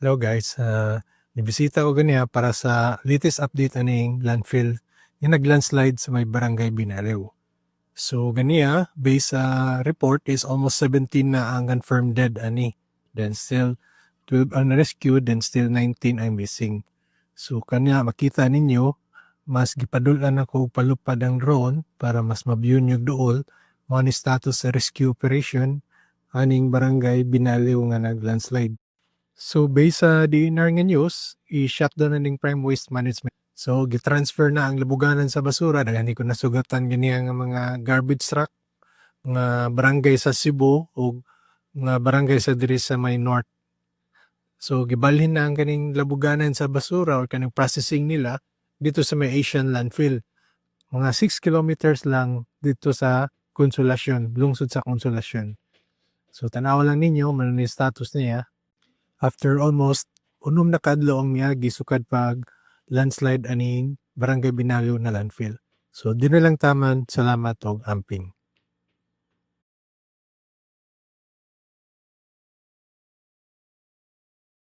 Hello guys, nibisita ko ganiya para sa latest update aning landfill yung nag-landslide sa may barangay Binalew. So ganiya, based sa report is almost 17 na ang confirmed dead ani. Then still 12 unrescued, then still 19 ay missing. So kanya makita ninyo, mas gipadulan ako og palupad ang drone para mas ma-view nyo dool mo ni status sa rescue operation aning barangay Binalew nga nag-landslide. So based sa DNR nga news, i-shutdown na ning prime waste management. So gitransfer na ang labuganan sa basura, daghan ko nasugatan ganiya nga mga garbage truck nga barangay sa Cebu o nga barangay sa diri sa may north. So gibalhin na ang kaning labuganan sa basura or kaning processing nila dito sa may Asian landfill. Mga 6 kilometers lang dito sa Consolacion, lungsod sa Consolacion. So tanaw lang ninyo man ni status niya. After almost 6 na kadlaw ang miyagi sukad pag landslide aning barangay Binalew na landfill. So di na lang taman, salamat og amping.